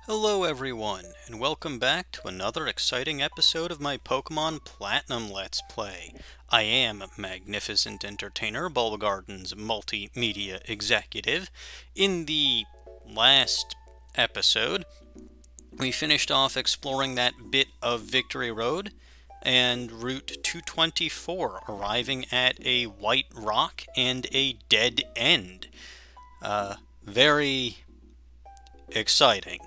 Hello everyone, and welcome back to another exciting episode of my Pokemon Platinum Let's Play. I am Magnificent Entertainer, Bulbagarden's multimedia executive. In the last episode, we finished off exploring that bit of Victory Road and Route 224, arriving at a white rock and a dead end. Very exciting.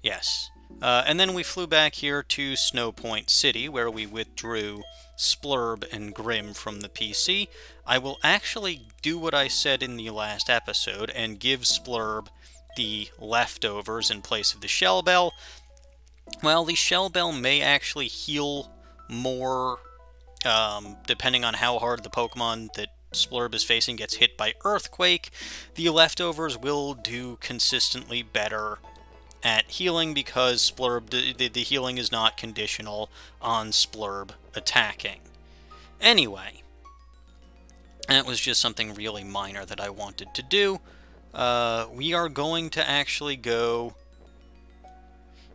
Yes. And then we flew back here to Snowpoint City, where we withdrew Splurb and Grim from the PC. I will actually do what I said in the last episode and give Splurb the leftovers in place of the Shell Bell. Well, the Shell Bell may actually heal more, depending on how hard the Pokemon that Splurb is facing gets hit by Earthquake. The leftovers will do consistently better at healing because Splurb, the healing is not conditional on Splurb attacking. Anyway, that was just something really minor that I wanted to do. We are going to actually go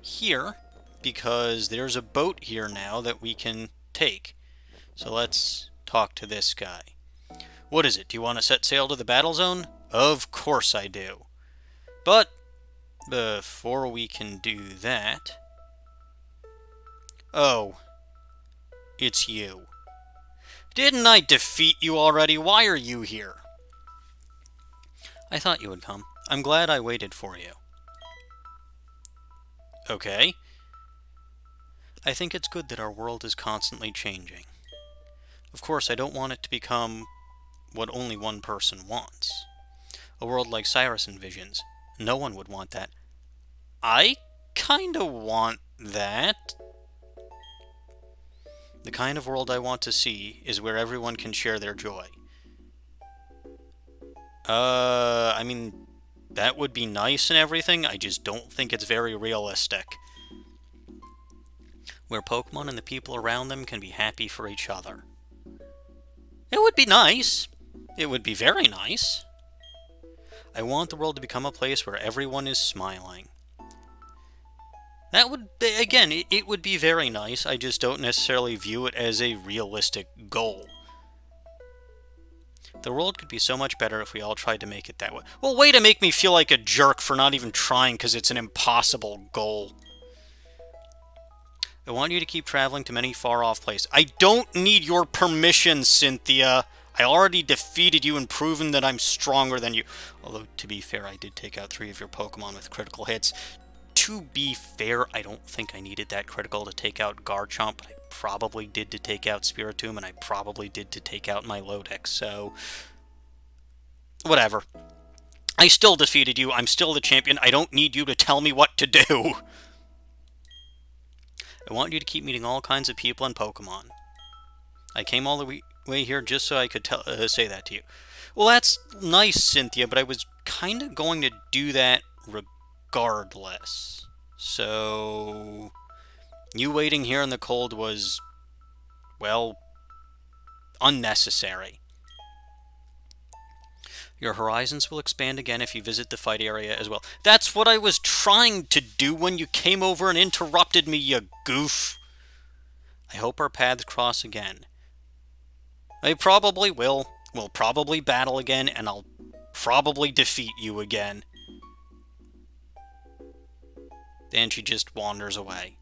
here because there's a boat here now that we can take. So let's talk to this guy. What is it? Do you want to set sail to the battle zone? Of course I do. But before we can do that... Oh, it's you. Didn't I defeat you already? Why are you here? I thought you would come. I'm glad I waited for you. Okay. I think it's good that our world is constantly changing. Of course, I don't want it to become what only one person wants. A world like Cyrus envisions. No one would want that. I kinda want that. The kind of world I want to see is where everyone can share their joy. I mean, that would be nice and everything, I just don't think it's very realistic. Where Pokemon and the people around them can be happy for each other. It would be nice. It would be very nice. I want the world to become a place where everyone is smiling. That would, again, it would be very nice. I just don't necessarily view it as a realistic goal. The world could be so much better if we all tried to make it that way. Well, way to make me feel like a jerk for not even trying because it's an impossible goal. I want you to keep traveling to many far-off places. I don't need your permission, Cynthia. I already defeated you and proven that I'm stronger than you. Although, to be fair, I did take out 3 of your Pokemon with critical hits. To be fair, I don't think I needed that critical to take out Garchomp, but I probably did to take out Spiritomb, and I probably did to take out my Milotic, so... whatever. I still defeated you. I'm still the champion. I don't need you to tell me what to do. I want you to keep meeting all kinds of people and Pokemon. I came all the way here just so I could say that to you. Well, that's nice, Cynthia, but I was kind of going to do that regardless. So, you waiting here in the cold was, well, unnecessary. Your horizons will expand again if you visit the fight area as well. That's what I was trying to do when you came over and interrupted me, you goof. I hope our paths cross again. I probably will. We'll probably battle again, and I'll probably defeat you again. Then she just wanders away.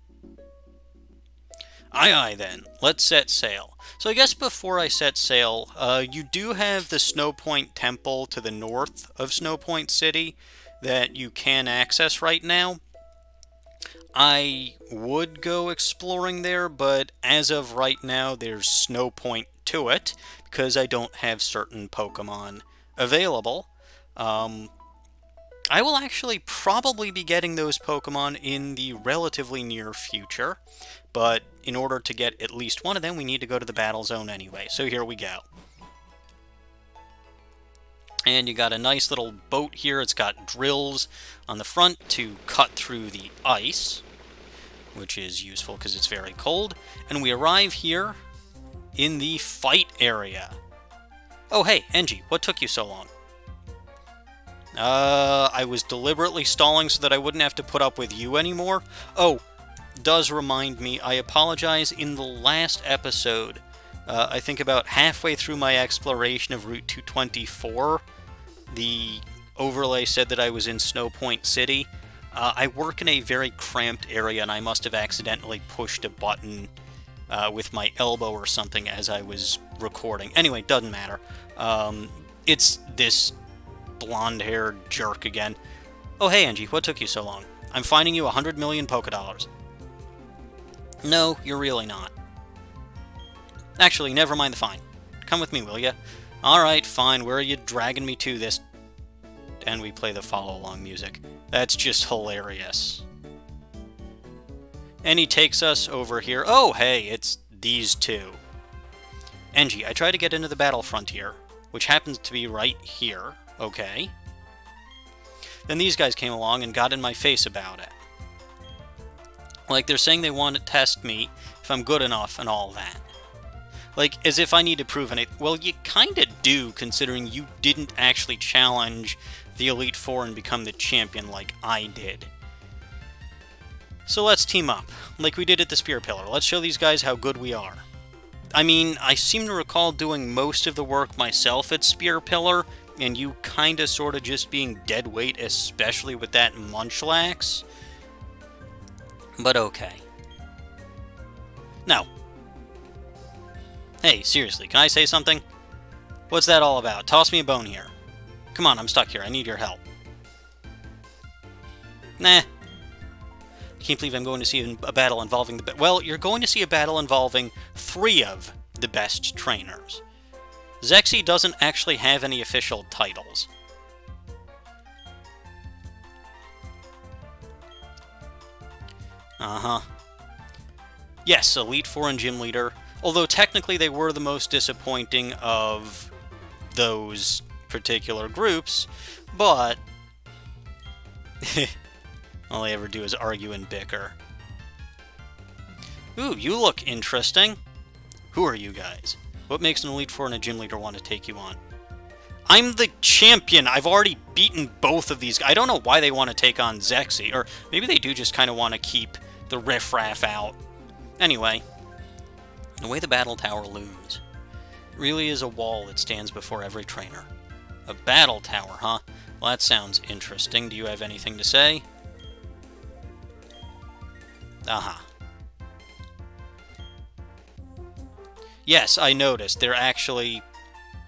Aye, aye, then. Let's set sail. So I guess before I set sail, you do have the Snowpoint Temple to the north of Snowpoint City that you can access right now. I would go exploring there, but as of right now, there's Snowpoint to it, because I don't have certain Pokemon available. I will actually probably be getting those Pokemon in the relatively near future, but in order to get at least one of them, we need to go to the battle zone anyway, so here we go. And you got a nice little boat here. It's got drills on the front to cut through the ice, which is useful because it's very cold. And we arrive here in the fight area. Oh, hey, Engie, what took you so long? I was deliberately stalling so that I wouldn't have to put up with you anymore. Oh, does remind me, I apologize, in the last episode, I think about halfway through my exploration of Route 224, the overlay said that I was in Snowpoint City. I work in a very cramped area, and I must have accidentally pushed a button with my elbow or something as I was recording. Anyway, doesn't matter. It's this blonde-haired jerk again. Oh, hey, Angie, what took you so long? I'm finding you 100 million Poké Dollars. No, you're really not. Actually, never mind the fine. Come with me, will ya? Alright, fine, where are you dragging me to this? And we play the follow-along music. That's just hilarious. And he takes us over here. Oh, hey, it's these two. Angie, I tried to get into the battle frontier, which happens to be right here. Okay. Then these guys came along and got in my face about it. Like, they're saying they want to test me if I'm good enough and all that. Like, as if I need to prove anything. Well, you kinda do, considering you didn't actually challenge the Elite Four and become the champion like I did. So let's team up, like we did at the Spear Pillar. Let's show these guys how good we are. I mean, I seem to recall doing most of the work myself at Spear Pillar, and you kinda sorta just being dead weight, especially with that Munchlax. But okay. Now, hey, seriously, can I say something? What's that all about? Toss me a bone here. Come on, I'm stuck here. I need your help. Nah. I can't believe I'm going to see a battle involving the... Well, you're going to see a battle involving 3 of the best trainers. Zexy doesn't actually have any official titles. Uh-huh. Yes, Elite Four and Gym Leader. Although technically they were the most disappointing of those particular groups, but all they ever do is argue and bicker. Ooh, you look interesting. Who are you guys? What makes an Elite Four and a Gym Leader want to take you on? I'm the champion! I've already beaten both of these guys. I don't know why they want to take on Zexy, or maybe they do just kind of want to keep the riffraff out. Anyway, the way the battle tower looms really is a wall that stands before every trainer. A battle tower, huh? Well, that sounds interesting. Do you have anything to say? Aha. Yes, I noticed. They're actually...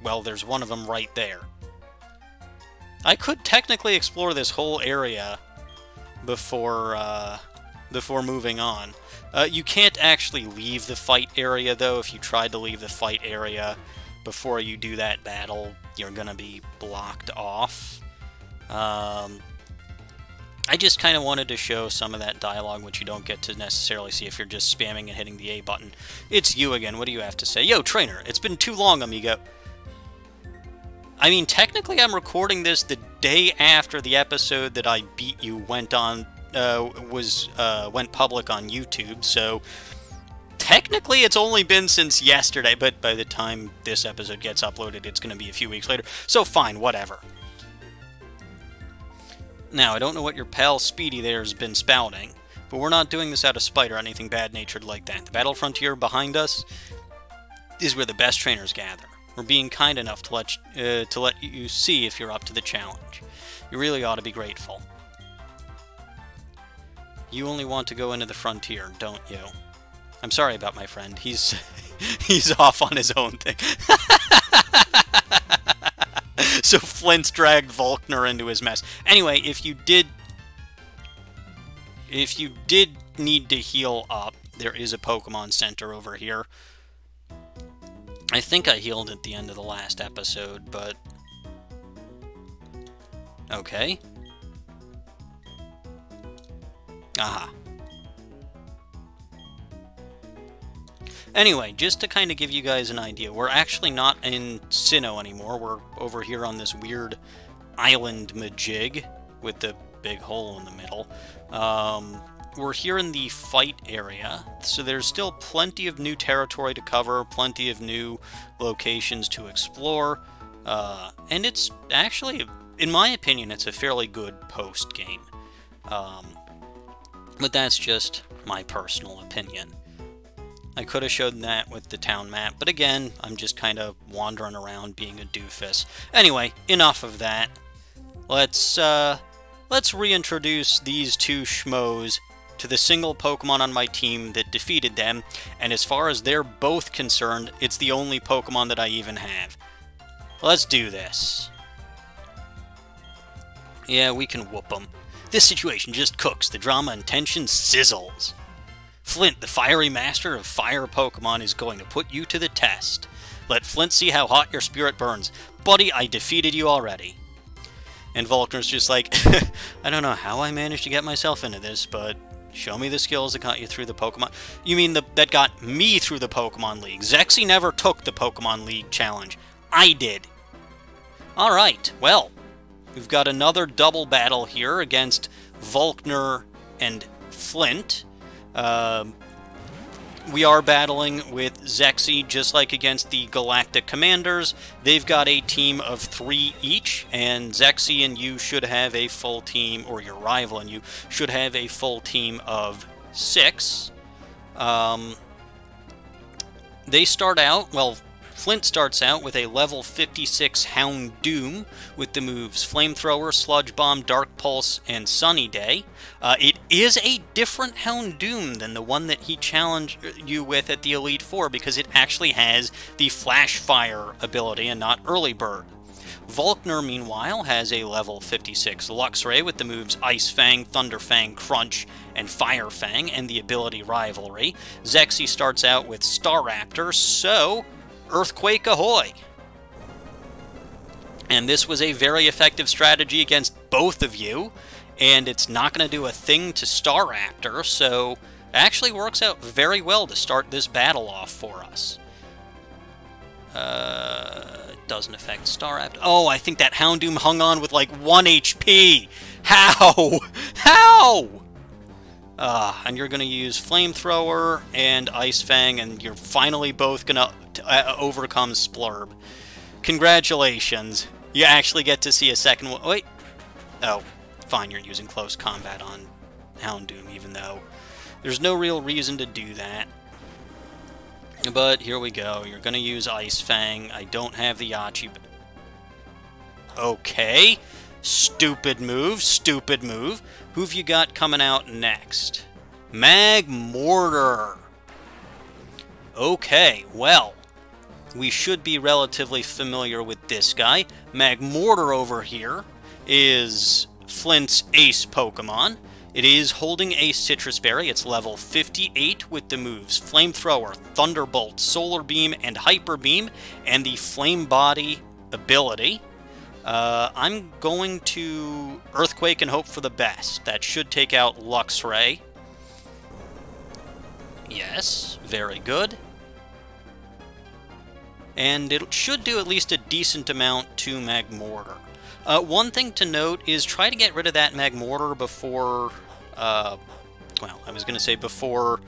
Well, there's one of them right there. I could technically explore this whole area before moving on. You can't actually leave the fight area, though. If you tried to leave the fight area before you do that battle, you're gonna be blocked off. I just kind of wanted to show some of that dialogue, which you don't get to necessarily see if you're just spamming and hitting the A button. It's you again. What do you have to say? Yo, trainer, it's been too long, amigo. I mean, technically I'm recording this the day after the episode that I beat you went public on YouTube, so technically it's only been since yesterday, but by the time this episode gets uploaded, it's going to be a few weeks later. So fine, whatever. Now, I don't know what your pal Speedy there has been spouting, but we're not doing this out of spite or anything bad-natured like that. The battle frontier behind us is where the best trainers gather. We're being kind enough to let you see if you're up to the challenge. You really ought to be grateful. You only want to go into the frontier, don't you? I'm sorry about my friend. He's off on his own thing. So Flint's dragged Volkner into his mess. Anyway, if you did need to heal up, there is a Pokemon Center over here. I think I healed at the end of the last episode, but... Okay. Aha. Anyway, just to kind of give you guys an idea, we're actually not in Sinnoh anymore. We're over here on this weird island majig with the big hole in the middle. We're here in the fight area, so there's still plenty of new territory to cover, plenty of new locations to explore, and it's actually a in my opinion, it's a fairly good post-game. But that's just my personal opinion. I could have shown that with the town map, but again, I'm just kind of wandering around being a doofus. Anyway, enough of that. Let's reintroduce these two schmoes to the single Pokemon on my team that defeated them, and as far as they're both concerned, it's the only Pokemon that I even have. Let's do this. Yeah, we can whoop them. This situation just cooks. The drama and tension sizzles. Flint, the fiery master of fire Pokemon, is going to put you to the test. Let Flint see how hot your spirit burns. Buddy, I defeated you already. And Volkner's just like, I don't know how I managed to get myself into this, but show me the skills that got you through the Pokemon... You mean that got me through the Pokemon League. Zexy never took the Pokemon League challenge. I did. Alright, well, we've got another double battle here against Volkner and Flint. We are battling with Zexy, just like against the Galactic Commanders. They've got a team of 3 each, and Zexy and you should have a full team, or your rival and you should have a full team of 6. They start out, well, Flint starts out with a level 56 Houndoom with the moves Flamethrower, Sludge Bomb, Dark Pulse, and Sunny Day. It is a different Houndoom than the one that he challenged you with at the Elite Four because it actually has the Flash Fire ability and not Early Bird. Volkner, meanwhile, has a level 56 Luxray with the moves Ice Fang, Thunder Fang, Crunch, and Fire Fang, and the ability Rivalry. Zexy starts out with Staraptor, so Earthquake ahoy! And this was a very effective strategy against both of you, and it's not going to do a thing to Staraptor, so it actually works out very well to start this battle off for us. It doesn't affect Staraptor. Oh, I think that Houndoom hung on with like 1 HP! How? How? And you're going to use Flamethrower and Ice Fang, and you're finally both going to overcome Splurb. Congratulations. You actually get to see a second one. Wait. Oh, fine, you're using close combat on Houndoom, even though there's no real reason to do that. But here we go. You're going to use Ice Fang. I don't have the Yachi. Okay. Stupid move, stupid move. Who've you got coming out next? Magmortar. Okay, well, we should be relatively familiar with this guy. Magmortar over here is Flint's ace Pokemon. It is holding a Citrus Berry. It's level 58 with the moves Flamethrower, Thunderbolt, Solar Beam, and Hyper Beam, and the Flame Body ability. I'm going to Earthquake and hope for the best. That should take out Luxray. Yes, very good. And it should do at least a decent amount to Magmortar. One thing to note is try to get rid of that Magmortar before, well, I was going to say before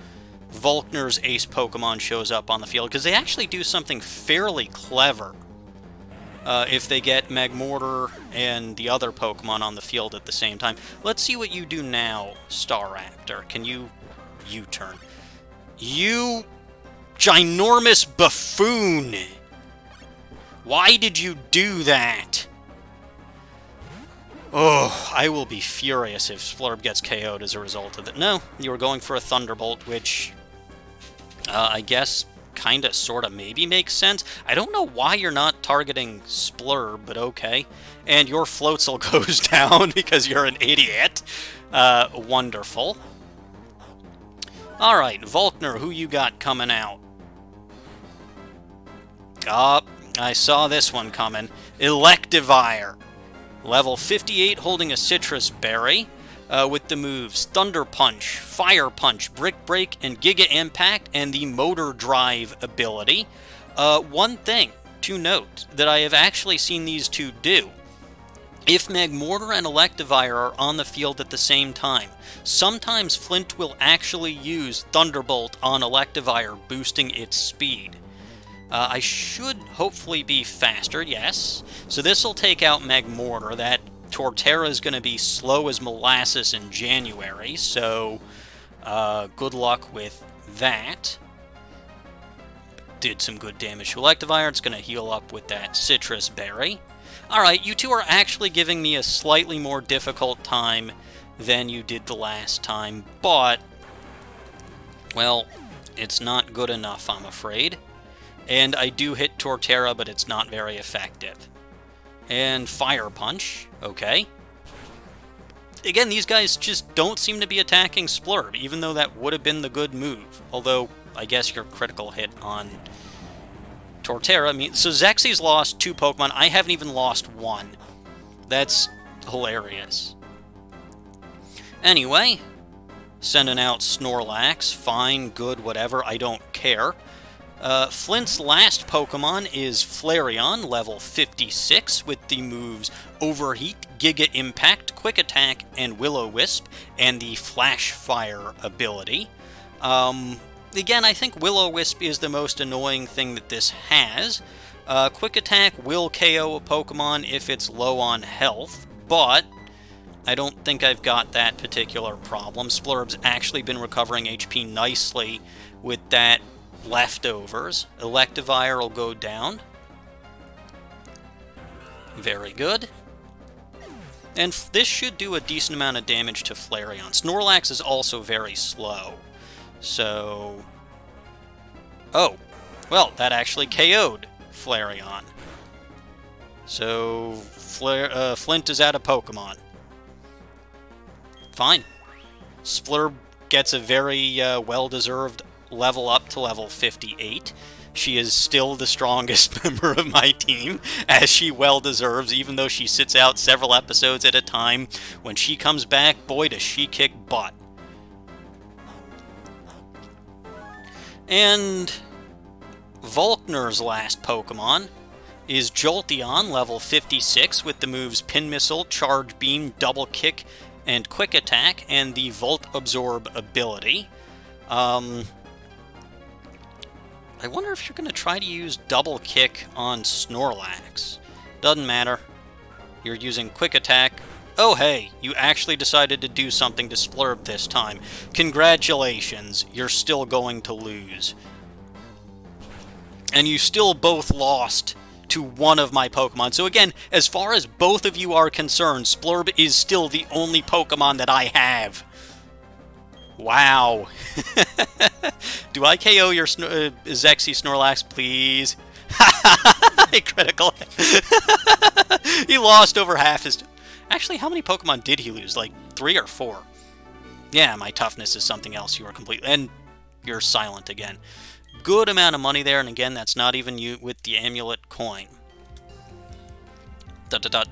Volkner's ace Pokemon shows up on the field, because they actually do something fairly clever if they get Magmortar and the other Pokemon on the field at the same time. Let's see what you do now, Staraptor. Can you U-turn? You ginormous buffoon! Why did you do that? Oh, I will be furious if Splurb gets KO'd as a result of it. No, you were going for a Thunderbolt, which I guess kinda, sorta, maybe makes sense. I don't know why you're not targeting Splurb, but okay. And your Floatzel goes down because you're an idiot. Wonderful. Alright, Volkner, who you got coming out? I saw this one coming. Electivire. Level 58, holding a Citrus Berry, with the moves Thunder Punch, Fire Punch, Brick Break, and Giga Impact, and the Motor Drive ability. One thing to note that I have actually seen these two do. If Magmortar and Electivire are on the field at the same time, sometimes Flint will actually use Thunderbolt on Electivire, boosting its speed. I should hopefully be faster, yes. So this will take out Magmortar. That Torterra is going to be slow as molasses in January, so good luck with that. Did some good damage to Electivire. It's going to heal up with that Citrus Berry. Alright, you two are actually giving me a slightly more difficult time than you did the last time, but, well, it's not good enough, I'm afraid. And I do hit Torterra, but it's not very effective. And Fire Punch, okay. Again, these guys just don't seem to be attacking Splurb, even though that would have been the good move. Although, I guess your critical hit on Torterra means... So Zexy's lost 2 Pokemon, I haven't even lost 1. That's hilarious. Anyway, sending out Snorlax, fine, good, whatever, I don't care. Flint's last Pokemon is Flareon, level 56, with the moves Overheat, Giga Impact, Quick Attack, and Will-O-Wisp, and the Flash Fire ability. Again, I think Will-O-Wisp is the most annoying thing that this has. Quick Attack will KO a Pokemon if it's low on health, but I don't think I've got that particular problem. Splurb's actually been recovering HP nicely with that leftovers. Electivire will go down. Very good. And this should do a decent amount of damage to Flareon. Snorlax is also very slow. So... Oh. Well, that actually KO'd Flareon. So, Flint is out of Pokemon. Fine. Splurb gets a very well-deserved level up to level 58. She is still the strongest member of my team, as she well deserves, even though she sits out several episodes at a time. When she comes back, boy, does she kick butt. And Volkner's last Pokemon is Jolteon, level 56, with the moves Pin Missile, Charge Beam, Double Kick, and Quick Attack, and the Volt Absorb ability. I wonder if you're going to try to use Double Kick on Snorlax. Doesn't matter. You're using Quick Attack. Oh hey, you actually decided to do something to Splurb this time. Congratulations, you're still going to lose. And you still both lost to one of my Pokemon. So again, as far as both of you are concerned, Splurb is still the only Pokemon that I have. Wow. Do I KO your Zexy Snorlax, please? Critical. He lost over half his... Actually, how many Pokemon did he lose? Like 3 or 4? Yeah, my toughness is something else. You are completely... And you're silent again. Good amount of money there, and again, that's not even you with the amulet coin. Dot.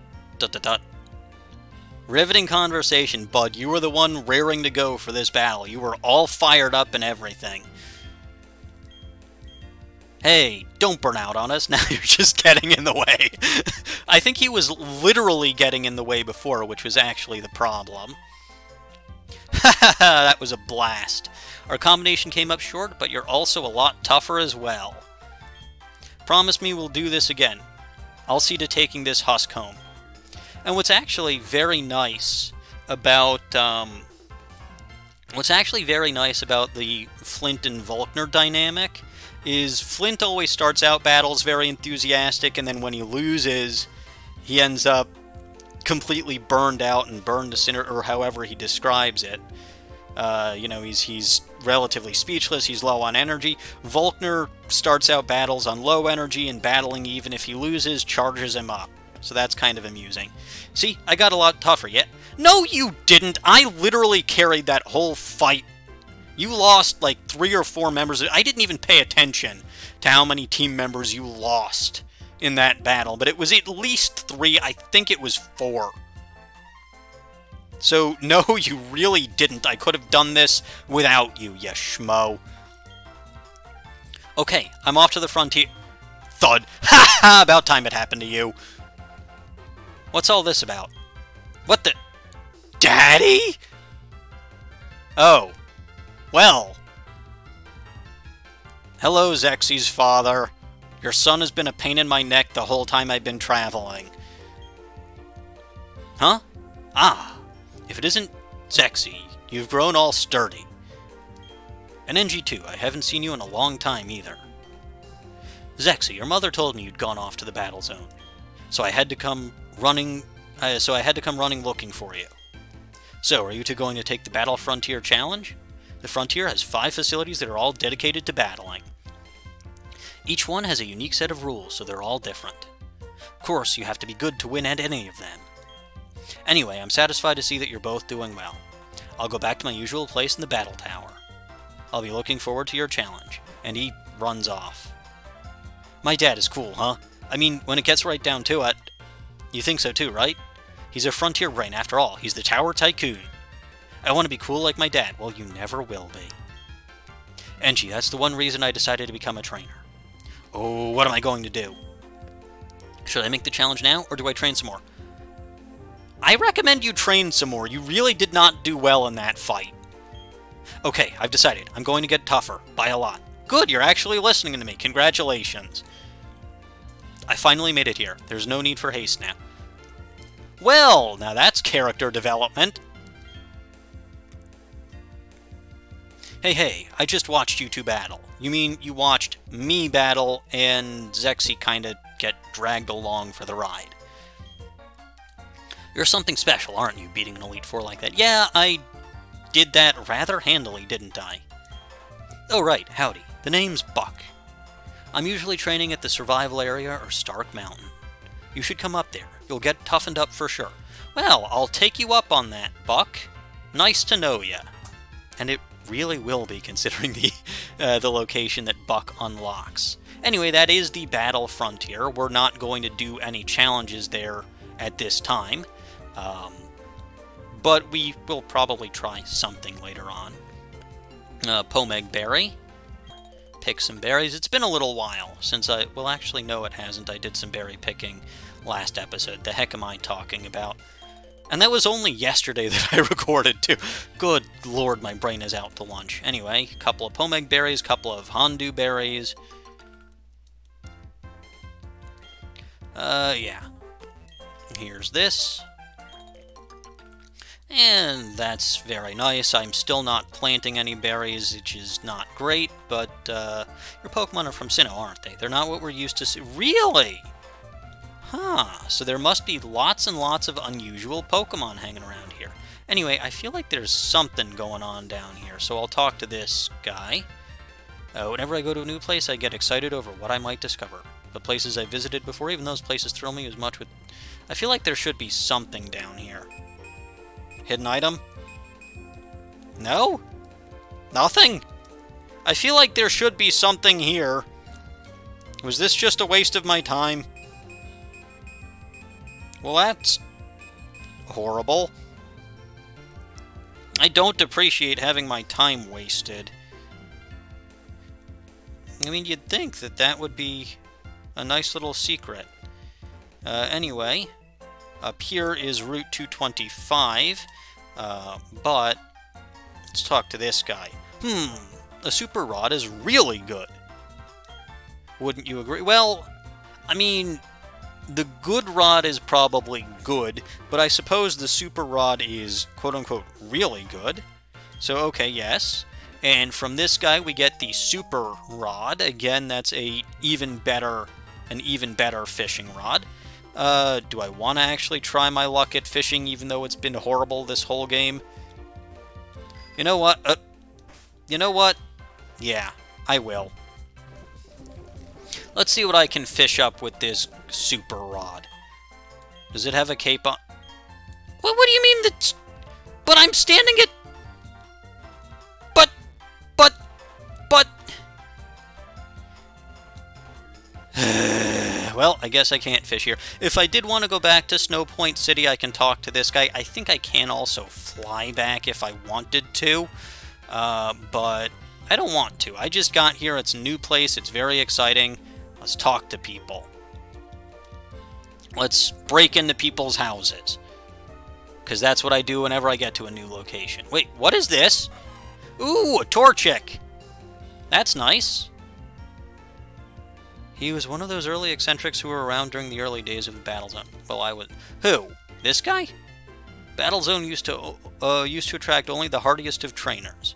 Riveting conversation, Bud. You were the one raring to go for this battle. You were all fired up and everything. Hey, don't burn out on us. Now you're just getting in the way. I think he was literally getting in the way before, which was actually the problem. That was a blast. Our combination came up short, but you're also a lot tougher as well. Promise me we'll do this again. I'll see to taking this husk home. And what's actually very nice about the Flint and Volkner dynamic is Flint always starts out battles very enthusiastic, and then when he loses, he ends up completely burned out and burned to cinder, or however he describes it. You know, he's relatively speechless, he's low on energy. Volkner starts out battles on low energy, and battling even if he loses, charges him up. So that's kind of amusing. See, I got a lot tougher yet. No, you didn't! I literally carried that whole fight. You lost like 3 or 4 members. I didn't even pay attention to how many team members you lost in that battle, but it was at least 3. I think it was 4. So, no, you really didn't. I could have done this without you, you schmo. Okay, I'm off to the frontier. Thud. Ha ha! About time it happened to you. What's all this about? What the... Daddy? Oh. Well. Hello, Zexy's father. Your son has been a pain in my neck the whole time I've been traveling. Huh? Ah, if it isn't Zexy, you've grown all sturdy. And NG2, I haven't seen you in a long time either. Zexy, your mother told me you'd gone off to the battle zone, so I had to come running looking for you. So, are you two going to take the Battle Frontier Challenge? The Frontier has 5 facilities that are all dedicated to battling. Each one has a unique set of rules, so they're all different. Of course, you have to be good to win at any of them. Anyway, I'm satisfied to see that you're both doing well. I'll go back to my usual place in the Battle Tower. I'll be looking forward to your challenge. And he runs off. My dad is cool, huh? I mean, when it gets right down to it, you think so too, right? He's a frontier brain after all. He's the Tower Tycoon. I want to be cool like my dad. Well, you never will be. Engie, that's the one reason I decided to become a trainer. Oh, what am I going to do? Should I make the challenge now, or do I train some more? I recommend you train some more. You really did not do well in that fight. Okay, I've decided. I'm going to get tougher, by a lot. Good, you're actually listening to me. Congratulations. I finally made it here. There's no need for haste now. Well, now that's character development. Hey, I just watched you two battle. You mean you watched me battle and Zexy kinda get dragged along for the ride? You're something special, aren't you, beating an Elite Four like that? Yeah, I did that rather handily, didn't I? Oh right, howdy. The name's Buck. I'm usually training at the Survival Area or Stark Mountain. You should come up there. You'll get toughened up for sure. Well, I'll take you up on that, Buck. Nice to know ya. And it really will be, considering the location that Buck unlocks. Anyway, that is the Battle Frontier. We're not going to do any challenges there at this time. But we will probably try something later on. Pomeg Berry. Pick some berries. It's been a little while since well, actually, no, it hasn't. I did some berry picking last episode. The heck am I talking about? And that was only yesterday that I recorded, too. Good lord, my brain is out to lunch. Anyway, a couple of Pomeg berries, a couple of Hondu berries. Yeah. Here's this. And that's very nice. I'm still not planting any berries, which is not great, but your Pokemon are from Sinnoh, aren't they? They're not what we're used to see. Really? Huh. So there must be lots and lots of unusual Pokemon hanging around here. Anyway, I feel like there's something going on down here, so I'll talk to this guy. Whenever I go to a new place, I get excited over what I might discover. The places I visited before, even those places thrill me as much with... I feel like there should be something down here. Hidden item? No? Nothing? I feel like there should be something here. Was this just a waste of my time? Well, that's horrible. I don't appreciate having my time wasted. I mean, you'd think that that would be a nice little secret. Anyway, up here is Route 225, but let's talk to this guy. A Super Rod is really good. Wouldn't you agree? Well, I mean, the good rod is probably good, but I suppose the Super Rod is, quote-unquote, really good. So, okay, yes. And from this guy, we get the Super Rod. Again, that's an even better fishing rod. Do I want to actually try my luck at fishing, even though it's been horrible this whole game? You know what? You know what? Yeah, I will. Let's see what I can fish up with this Super Rod. Does it have a cape on? What do you mean that... But I'm standing at... But... Well, I guess I can't fish here. If I did want to go back to Snowpoint City, I can talk to this guy. I think I can also fly back if I wanted to. But I don't want to. I just got here. It's a new place. It's very exciting. Let's talk to people. Let's break into people's houses. Because that's what I do whenever I get to a new location. Wait, what is this? Ooh, a Torchic. That's nice. He was one of those early eccentrics who were around during the early days of the Battlezone. Well, I was... Who? This guy? Battlezone used to attract only the hardiest of trainers.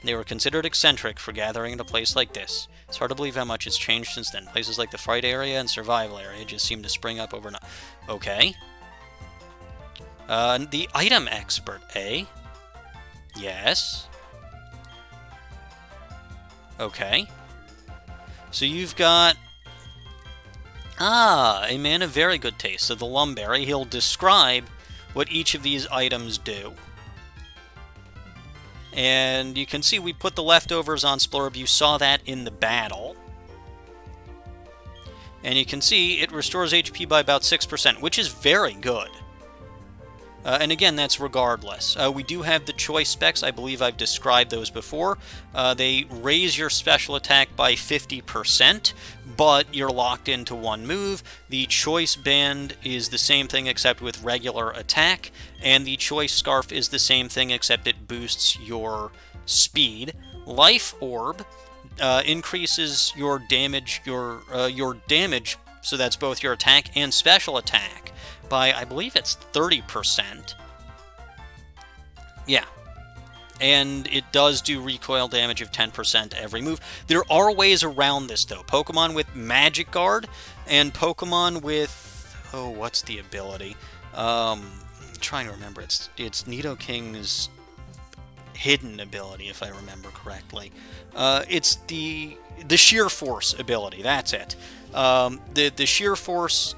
They were considered eccentric for gathering in a place like this. It's hard to believe how much it's changed since then. Places like the fight area and survival area just seem to spring up overnight. Okay. The item expert, eh? Yes. Okay. So you've got... Ah, a man of very good taste. So the Lumberry, he'll describe what each of these items do. And you can see we put the leftovers on Splurb. You saw that in the battle. And you can see it restores HP by about 6%, which is very good. And again, that's regardless. We do have the choice specs. I believe I've described those before. They raise your special attack by 50%, but you're locked into one move. The choice band is the same thing except with regular attack, and the choice scarf is the same thing except it boosts your speed. Life orb increases your damage, so that's both your attack and special attack, by, I believe it's 30%. Yeah. And it does do recoil damage of 10% every move. There are ways around this, though. Pokemon with Magic Guard and Pokemon with... Oh, what's the ability? I'm trying to remember. It's Nidoking's hidden ability, if I remember correctly. It's the Sheer Force ability. That's it. The Sheer Force...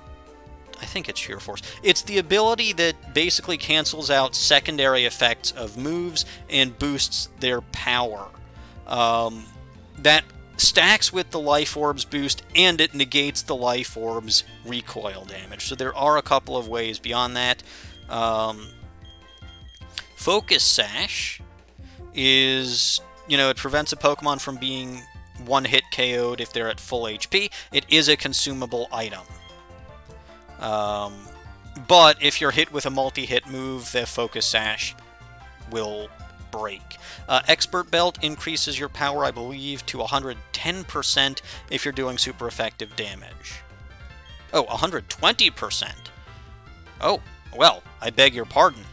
I think it's Sheer Force. It's the ability that basically cancels out secondary effects of moves and boosts their power. That stacks with the Life Orb's boost, and it negates the Life Orb's recoil damage. So there are a couple of ways beyond that. Focus Sash is, it prevents a Pokemon from being one-hit KO'd if they're at full HP. It is a consumable item. But if you're hit with a multi-hit move, the Focus Sash will break. Expert Belt increases your power, I believe, to 110% if you're doing super effective damage. Oh, 120%. Oh, well, I beg your pardon.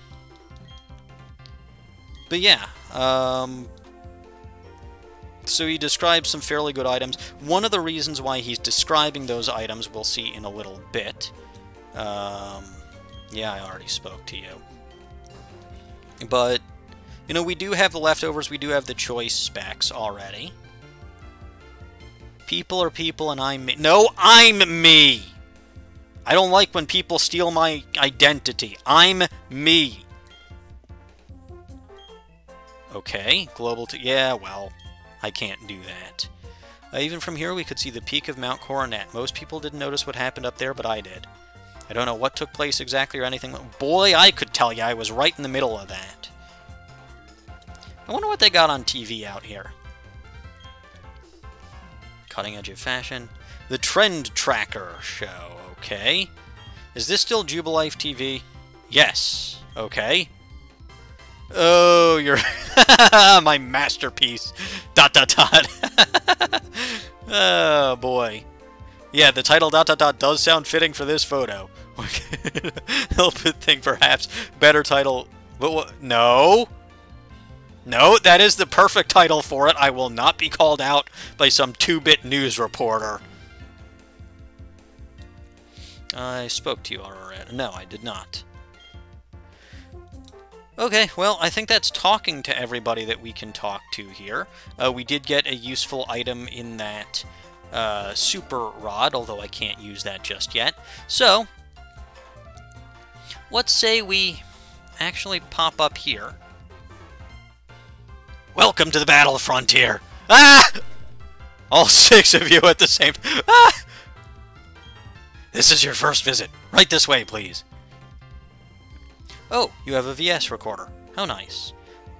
But yeah, so he describes some fairly good items. One of the reasons why he's describing those items we'll see in a little bit. Yeah, I already spoke to you. But, we do have the leftovers, we do have the choice specs already. People are people and I'm me. No, I'm me! I don't like when people steal my identity. I'm me. Okay, global yeah, well, I can't do that. Even from here, we could see the peak of Mount Coronet. Most people didn't notice what happened up there, but I did. I don't know what took place exactly or anything. Boy, I could tell you I was right in the middle of that. I wonder what they got on TV out here. Cutting edge of fashion. The Trend Tracker show. Okay. Is this still Jubilife TV? Yes. Okay. Oh, you're... my masterpiece. ... Oh, boy. Yeah, the title ... does sound fitting for this photo. Help it think, perhaps. Better title... But what? No! No, that is the perfect title for it. I will not be called out by some 2-bit news reporter. I spoke to you already. No, I did not. Okay, well, I think that's talking to everybody that we can talk to here. We did get a useful item in that Super Rod, although I can't use that just yet. So, let's say we actually pop up here. Welcome to the Battle Frontier! Ah! All 6 of you at the same... Ah! This is your first visit. Right this way, please. Oh, you have a VS recorder. How nice.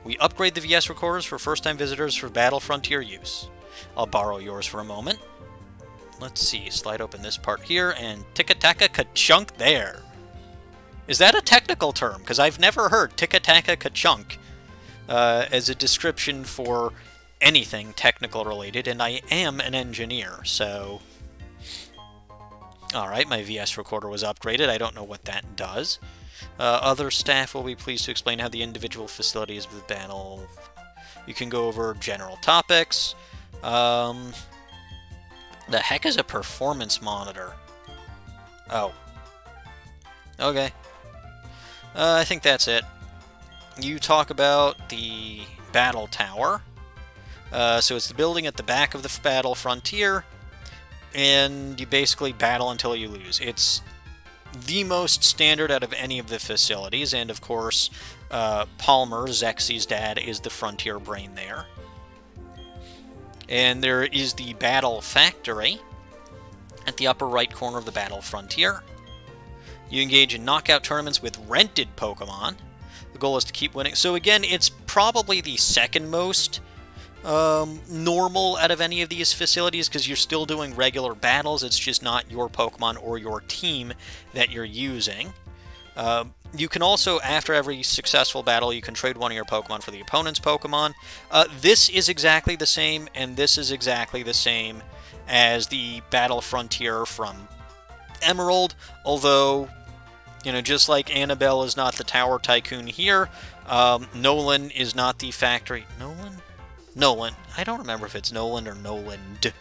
We upgrade the VS recorders for first-time visitors for Battle Frontier use. I'll borrow yours for a moment. Let's see, slide open this part here, and ticka-taka-ka-chunk there. Is that a technical term? Because I've never heard ticka-taka-ka-chunk as a description for anything technical related, and I am an engineer, so Alright, my VS recorder was upgraded. I don't know what that does. Other staff will be pleased to explain how the individual facilities of the battle... You can go over general topics. The heck is a performance monitor? Oh. Okay. I think that's it. You talk about the battle tower. So it's the building at the back of the battle frontier, and you basically battle until you lose. It's the most standard out of any of the facilities, and of course, Palmer, Zexy's dad, is the frontier brain there. And there is the battle factory at the upper right corner of the battle frontier. You engage in knockout tournaments with rented Pokemon. The goal is to keep winning. So again, it's probably the second most normal out of any of these facilities, because you're still doing regular battles. It's just not your Pokemon or your team that you're using. You can also, after every successful battle, you can trade one of your Pokemon for the opponent's Pokemon. This is exactly the same, and this is exactly the same as the Battle Frontier from Emerald, although, you know, just like Annabelle is not the Tower Tycoon here, Nolan is not the factory... Nolan? Nolan. I don't remember if it's Nolan or Noland.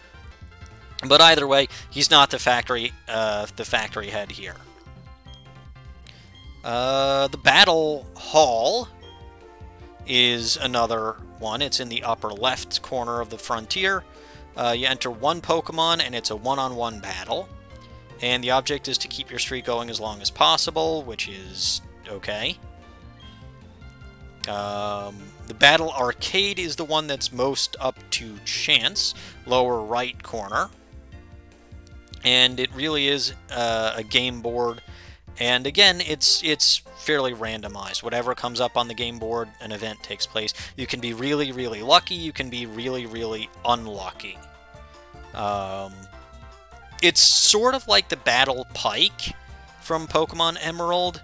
But either way, he's not the factory head here. The Battle Hall is another one. It's in the upper left corner of the frontier. You enter one Pokemon, and it's a one-on-one battle. And the object is to keep your streak going as long as possible, which is okay. The Battle Arcade is the one that's most up to chance, lower right corner. And it really is a game board. And again, it's fairly randomized. Whatever comes up on the game board, an event takes place. You can be really, really lucky. You can be really, really unlucky. It's sort of like the Battle Pike from Pokemon Emerald.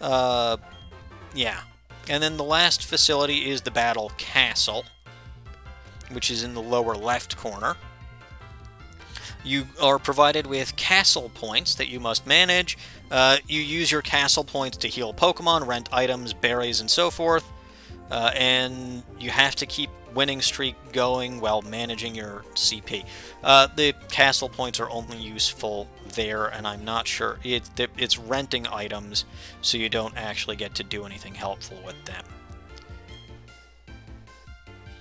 Yeah. And then the last facility is the Battle Castle, which is in the lower left corner. You are provided with castle points that you must manage. You use your castle points to heal Pokemon, rent items, berries, and so forth. And you have to keep winning streak going while managing your CP. The castle points are only useful there, and I'm not sure. It's renting items, so you don't actually get to do anything helpful with them.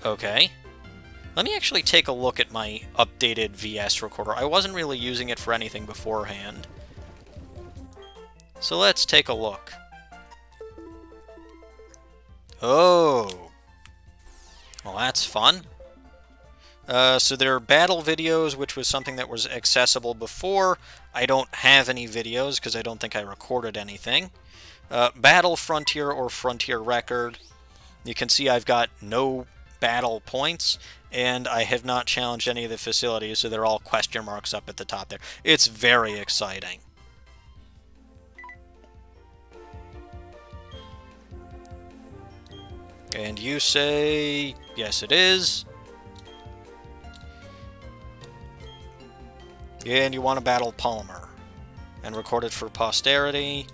Okay. Let me actually take a look at my updated VS recorder. I wasn't really using it for anything beforehand. So let's take a look. Oh. Well, that's fun. So there are battle videos, which was something that was accessible before. I don't have any videos because I don't think I recorded anything. Battle Frontier or Frontier Record. You can see I've got no battle points, and I have not challenged any of the facilities, so they're all question marks up at the top there. It's very exciting. And you say, yes it is. And you want to battle Palmer and record it for posterity.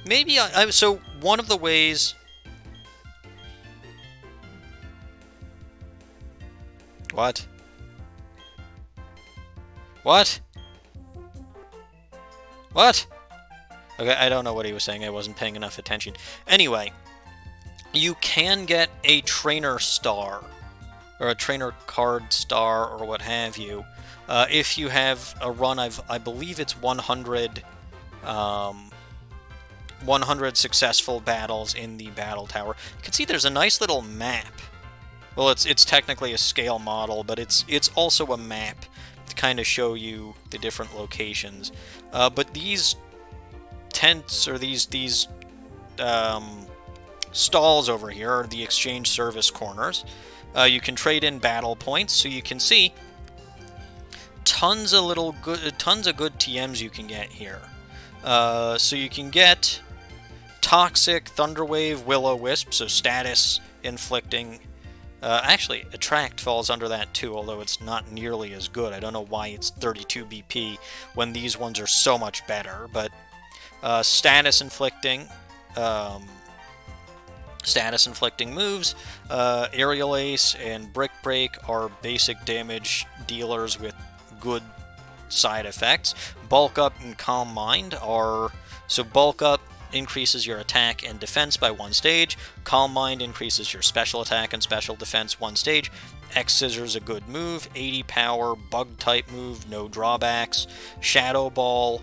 Maybe so one of the ways... What? What? What? Okay, I don't know what he was saying. I wasn't paying enough attention. Anyway, you can get a trainer star, or a trainer card star, or what have you, if you have a run of, I believe it's 100 successful battles in the battle tower. You can see there's a nice little map. Well, it's technically a scale model, but it's also a map to kind of show you the different locations. But these tents, or these stalls over here, are the exchange service corners. You can trade in battle points, so you can see tons of good TMs you can get here. So you can get Toxic, Thunderwave, Will-O-Wisp, so status inflicting Actually, Attract falls under that too, although it's not nearly as good. I don't know why it's 32 BP when these ones are so much better, but status inflicting moves. Aerial Ace and Brick Break are basic damage dealers with good side effects. Bulk Up and Calm Mind are... So Bulk Up increases your attack and defense by 1 stage. Calm Mind increases your special attack and special defense 1 stage. X-Scissors a good move. 80 power, bug type move, no drawbacks. Shadow Ball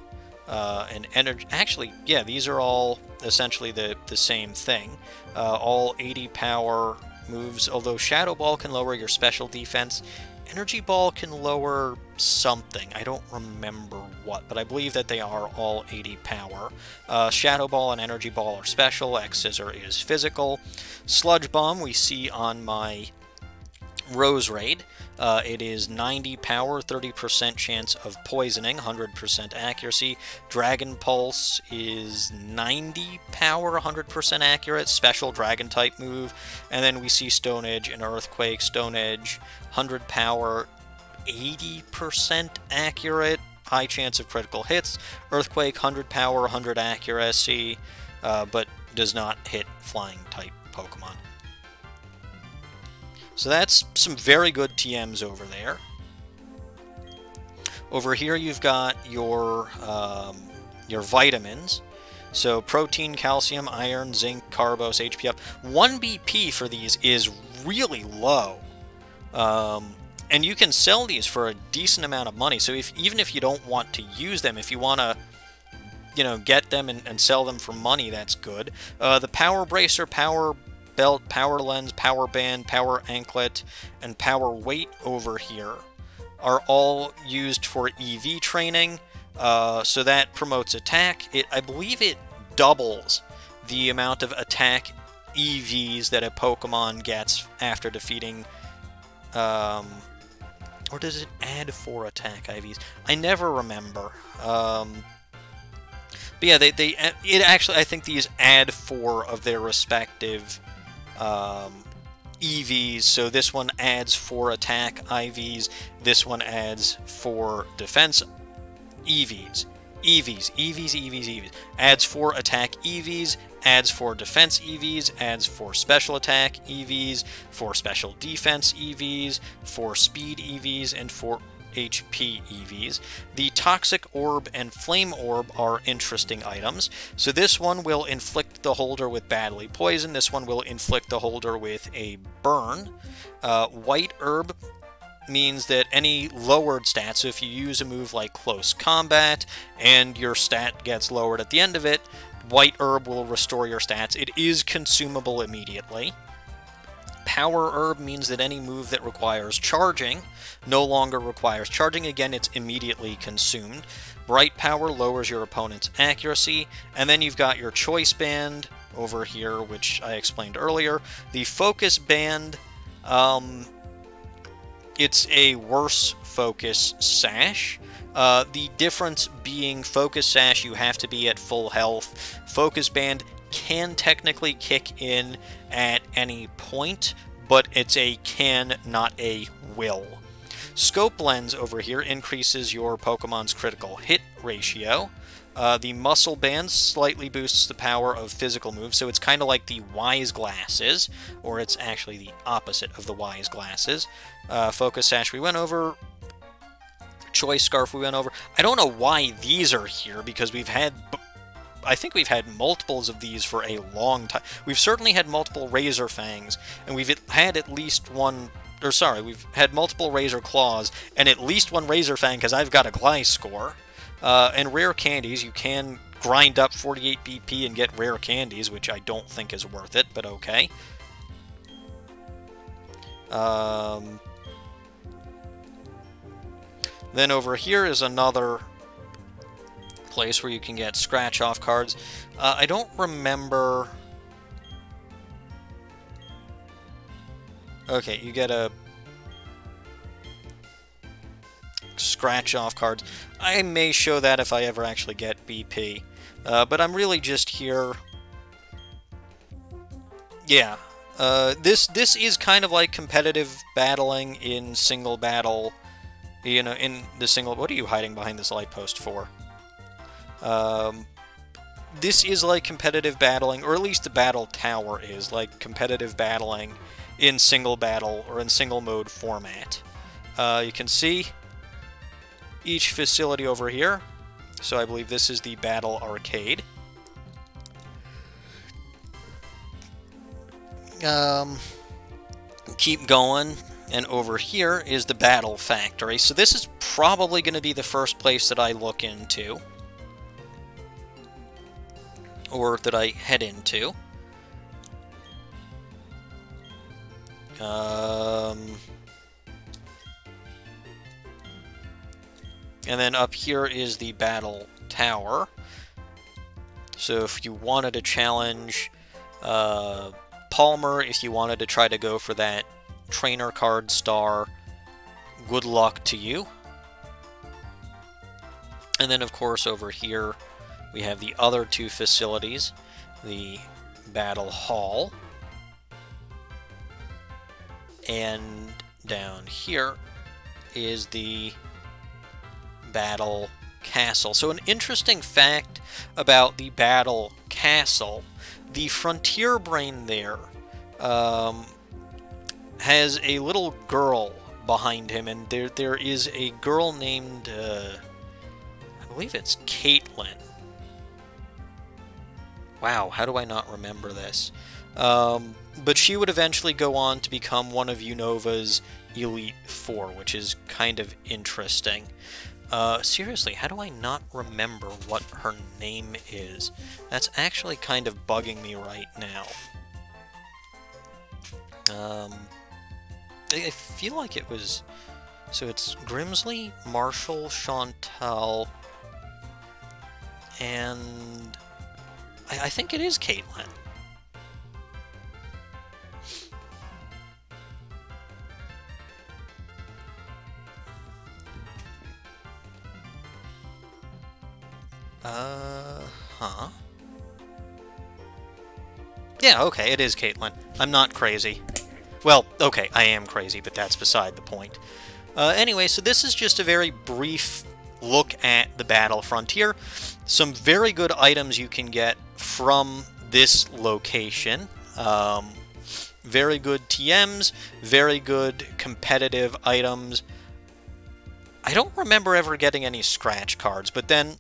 and energy... Actually, yeah, these are all essentially the same thing. All 80 power moves, although Shadow Ball can lower your special defense. Energy Ball can lower something. I don't remember what, but I believe that they are all 80 power. Shadow Ball and Energy Ball are special. X-Scissor is physical. Sludge Bomb we see on my Rose Raid. It is 90 power, 30% chance of poisoning, 100% accuracy. Dragon Pulse is 90 power, 100% accurate, special dragon type move. And then we see Stone Edge and Earthquake. Stone Edge, 100 power, 80% accurate, high chance of critical hits. Earthquake, 100 power, 100 accuracy, but does not hit flying type Pokemon. So that's some very good TMs over there. Over here you've got your vitamins. So protein, calcium, iron, zinc, carbos, HP up. 1 BP for these is really low. And you can sell these for a decent amount of money. So even if you don't want to use them, if you want to, you know, get them and sell them for money, that's good. The Power Bracer, Power Belt, Power Lens, Power Band, Power Anklet, and Power Weight over here are all used for EV training, so that promotes attack. I believe it doubles the amount of attack EVs that a Pokemon gets after defeating, or does it add 4 attack IVs? I never remember. But yeah, it actually, I think these add 4 of their respective EVs, so this one adds 4 attack IVs, this one adds 4 defense EVs. EVs. Adds 4 attack EVs, adds 4 defense EVs, adds 4 special attack EVs, 4 special defense EVs, 4 speed EVs, and 4 HP EVs. The Toxic Orb and Flame Orb are interesting items. So this one will inflict the holder with badly poison. This one will inflict the holder with a burn. White Herb means that any lowered stats, so if you use a move like Close Combat and your stat gets lowered at the end of it, White Herb will restore your stats. It is consumable immediately. Power Herb means that any move that requires charging no longer requires charging. Again, it's immediately consumed. Bright Power lowers your opponent's accuracy. And then you've got your Choice Band over here, which I explained earlier. The Focus Band, it's a worse Focus Sash. The difference being Focus Sash, you have to be at full health. Focus Band can technically kick in at any point, but it's a can, not a will. Scope Lens over here increases your Pokemon's critical hit ratio. The Muscle Band slightly boosts the power of physical moves, so it's kind of like the Wise Glasses, or it's actually the opposite of the Wise Glasses. Focus Sash we went over. Choice Scarf we went over. I don't know why these are here, because I think we've had multiples of these for a long time. We've certainly had multiple Razor Fangs, and we've had at least one... Or sorry, we've had multiple Razor Claws, and at least one Razor Fang, because I've got a Gliscor. And rare candies, you can grind up 48 BP and get rare candies, which I don't think is worth it, but okay. Then over here is another place where you can get scratch-off cards. I don't remember... Okay, you get a scratch-off cards. I may show that if I ever actually get BP. But I'm really just here... Yeah. This is kind of like competitive battling in single battle. You know, in the single... What are you hiding behind this light post for? This is like competitive battling, or at least the battle tower is like competitive battling in single battle or in single mode format. You can see each facility over here. So I believe this is the battle arcade. Keep going, and over here is the battle factory. So this is probably going to be the first place that I look into, or that I head into. And then up here is the battle tower. So if you wanted to challenge Palmer, if you wanted to try to go for that trainer card star, good luck to you. And then of course over here we have the other two facilities, the battle hall, and down here is the battle castle. So an interesting fact about the battle castle, the Frontier Brain there has a little girl behind him, and there is a girl named, I believe it's Caitlin. Wow, how do I not remember this? But she would eventually go on to become one of Unova's Elite Four, which is kind of interesting. Seriously, how do I not remember what her name is? That's actually kind of bugging me right now. I feel like it was... So it's Grimsley, Marshall, Chantal, and... I think it is Caitlin. Huh? Yeah, okay, it is Caitlin. I'm not crazy. Well, okay, I am crazy, but that's beside the point. Anyway, so this is just a very brief look at the Battle Frontier. Some very good items you can get from this location. Very good TMs, very good competitive items. I don't remember ever getting any scratch cards, but then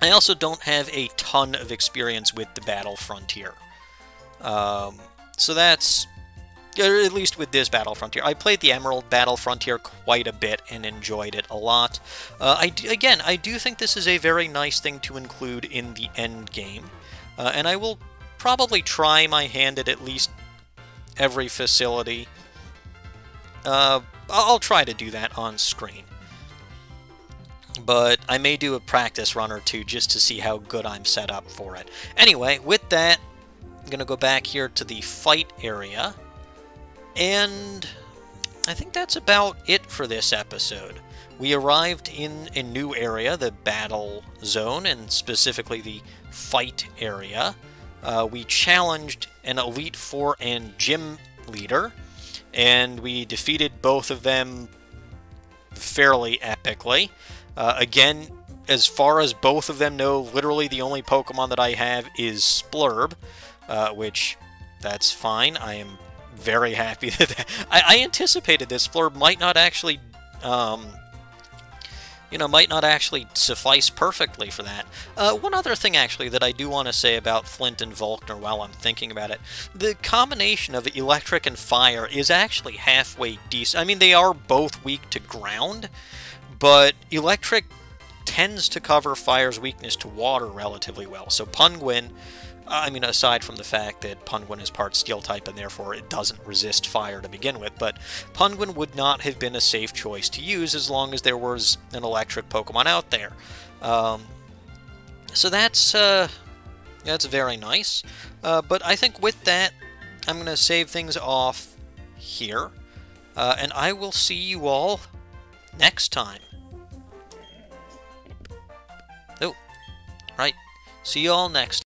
I also don't have a ton of experience with the Battle Frontier. So that's... Or at least with this Battle Frontier. I played the Emerald Battle Frontier quite a bit and enjoyed it a lot. I do think this is a very nice thing to include in the end game. And I will probably try my hand at least every facility. I'll try to do that on screen. But I may do a practice run or two just to see how good I'm set up for it. Anyway, with that, I'm going to go back here to the fight area. And I think that's about it for this episode. We arrived in a new area, the battle zone, and specifically the fight area. We challenged an Elite Four and Gym Leader, and we defeated both of them fairly epically. Again, as far as both of them know, literally the only Pokemon that I have is Splurb, which, that's fine. I am very happy that I anticipated this. Splurb might not actually, might not actually suffice perfectly for that. One other thing, actually, that I do want to say about Flint and Volkner while I'm thinking about it. The combination of electric and fire is actually halfway decent. I mean, they are both weak to ground, but electric tends to cover fire's weakness to water relatively well. So Punguin, I mean, aside from the fact that Punguin is part steel type and therefore it doesn't resist fire to begin with, but Punguin would not have been a safe choice to use as long as there was an electric Pokemon out there. So that's very nice. But I think with that, I'm going to save things off here. And I will see you all next time. Oh, right. See you all next time.